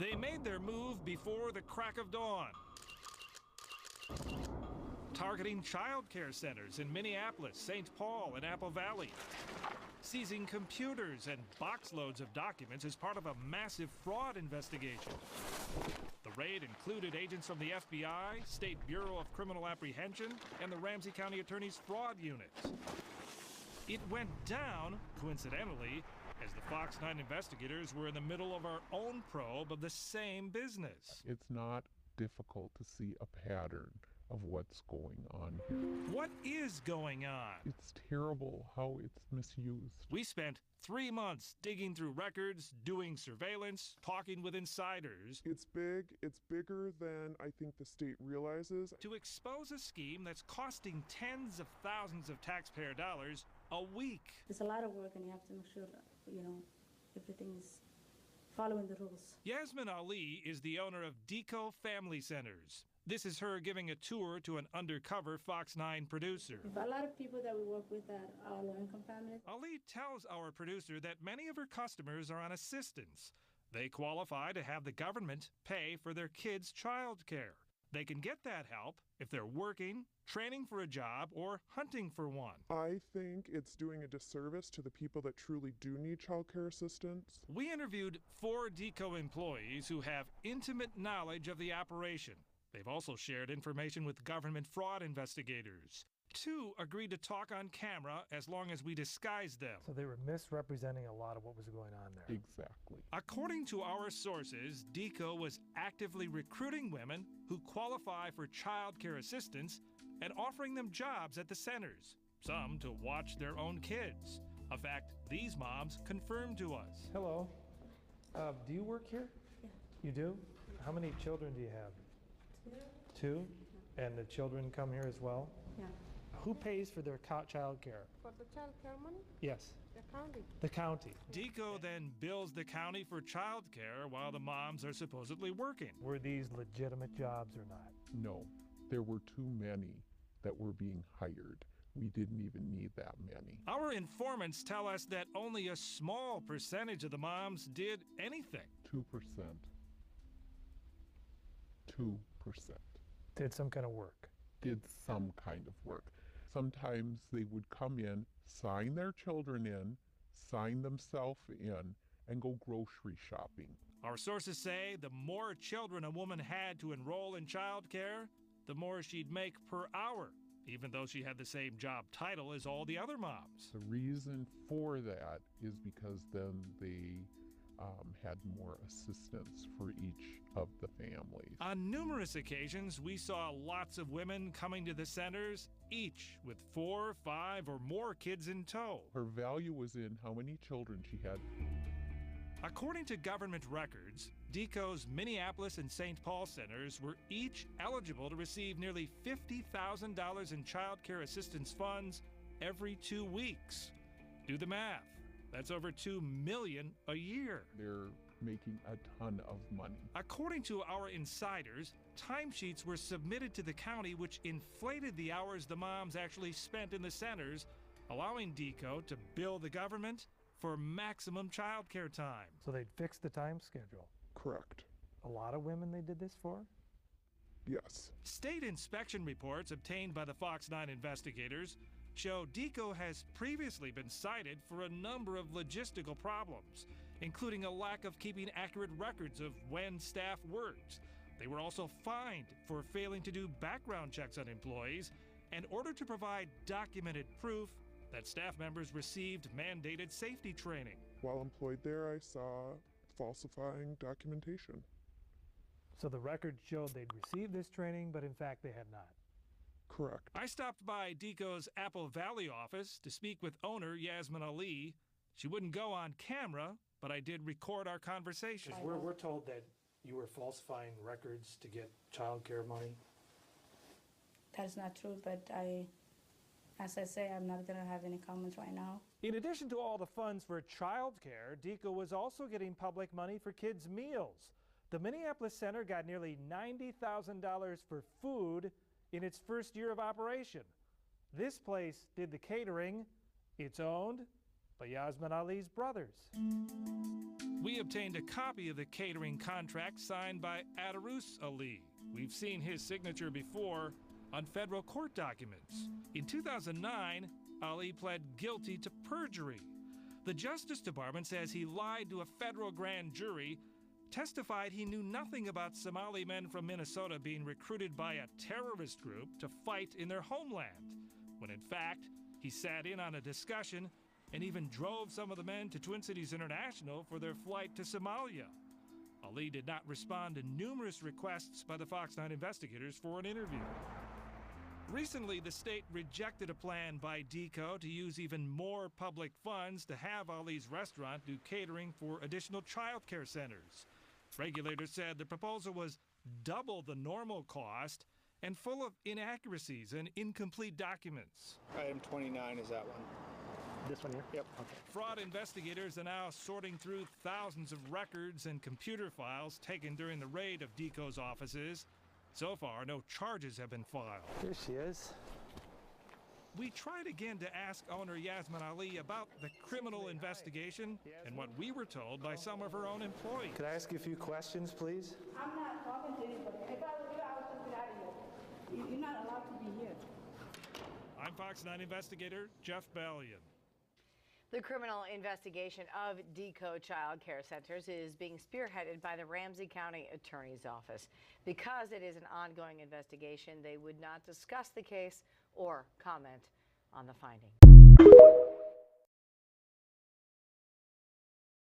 They made their move before the crack of dawn, targeting child care centers in Minneapolis, St. Paul, and Apple Valley, seizing computers and box loads of documents as part of a massive fraud investigation. The raid included agents from the FBI, State Bureau of Criminal Apprehension, and the Ramsey County Attorney's Fraud Unit. It went down, coincidentally, as the Fox 9 investigators were in the middle of our own probe of the same business. It's not difficult to see a pattern of what's going on here. What is going on? It's terrible how it's misused. We spent 3 months digging through records, doing surveillance, talking with insiders. It's big. It's bigger than I think the state realizes. To expose a scheme that's costing tens of thousands of taxpayer dollars a week. It's a lot of work, and you have to make sure that, everything is following the rules. Yasmin Ali is the owner of Deco Family Centers. This is her giving a tour to an undercover Fox 9 producer. A lot of people that we work with that are low-income families. Ali tells our producer that many of her customers are on assistance. They qualify to have the government pay for their kids' child care. They can get that help if they're working, training for a job, or hunting for one. I think it's doing a disservice to the people that truly do need child care assistance. We interviewed 4 Deco employees who have intimate knowledge of the operation. They've also shared information with government fraud investigators. 2 agreed to talk on camera as long as we disguised them. So they were misrepresenting a lot of what was going on there. Exactly. According to our sources, Deco was actively recruiting women who qualify for child care assistance and offering them jobs at the centers, some to watch their own kids. A fact these moms confirmed to us. Hello. Do you work here? Yeah. You do? How many children do you have? 2? And the children come here as well? Yeah. Who pays for their child care? For the child care money? Yes. The county. The county. Deco then bills the county for child care while the moms are supposedly working. Were these legitimate jobs or not? No, there were too many that were being hired. We didn't even need that many. Our informants tell us that only a small percentage of the moms did anything. 2%. 2%. Did some kind of work. Did some kind of work. Sometimes they would come in, sign their children in, sign themselves in, and go grocery shopping. Our sources say the more children a woman had to enroll in child care, the more she'd make per hour, even though she had the same job title as all the other moms. The reason for that is because then they had more assistance for each of the families. On numerous occasions, we saw lots of women coming to the centers, each with 4, 5, or more kids in tow. Her value was in how many children she had. According to government records, Deco's Minneapolis and St. Paul centers were each eligible to receive nearly $50,000 in child care assistance funds every 2 weeks. Do the math. That's over $2 million a year. They're making a ton of money. According to our insiders, timesheets were submitted to the county which inflated the hours the moms actually spent in the centers, allowing Deco to bill the government for maximum child care time. So they'd fix the time schedule. Correct. A lot of women they did this for? Yes. State inspection reports obtained by the Fox 9 investigators show Deco has previously been cited for a number of logistical problems, including a lack of keeping accurate records of when staff worked. They were also fined for failing to do background checks on employees in order to provide documented proof that staff members received mandated safety training. While employed there, I saw falsifying documentation. So the record showed they'd received this training, but in fact they had not. Correct. I stopped by Deco's Apple Valley office to speak with owner Yasmin Ali. She wouldn't go on camera, but I did record our conversation. We're told that you were falsifying records to get child care money. That is not true, but as I say, I'm not going to have any comments right now. In addition to all the funds for child care, Deco was also getting public money for kids' meals. The Minneapolis Center got nearly $90,000 for food in its first year of operation. This place did the catering. It's owned by Yasmin Ali's brothers. We obtained a copy of the catering contract signed by Adarus Ali. We've seen his signature before on federal court documents. In 2009, Ali pled guilty to perjury. The Justice Department says he lied to a federal grand jury, testified he knew nothing about Somali men from Minnesota being recruited by a terrorist group to fight in their homeland, when in fact, he sat in on a discussion and even drove some of the men to Twin Cities International for their flight to Somalia. Ali did not respond to numerous requests by the Fox 9 investigators for an interview. Recently, the state rejected a plan by DECO to use even more public funds to have Ali's restaurant do catering for additional child care centers. Regulators said the proposal was double the normal cost and full of inaccuracies and incomplete documents. Item 29 is that one. This one here? Yep. Okay. Fraud investigators are now sorting through thousands of records and computer files taken during the raid of DECO's offices. So far, no charges have been filed. Here she is. We tried again to ask owner Yasmin Ali about the criminal investigation and what we were told by some of her own employees. Could I ask you a few questions, please? I'm not talking to anybody. If I were you, I would just get out of here. You're not allowed to be here. I'm Fox 9 investigator Jeff Bellion. The criminal investigation of DECO Child Care Centers is being spearheaded by the Ramsey County Attorney's Office. Because it is an ongoing investigation, they would not discuss the case or comment on the findings.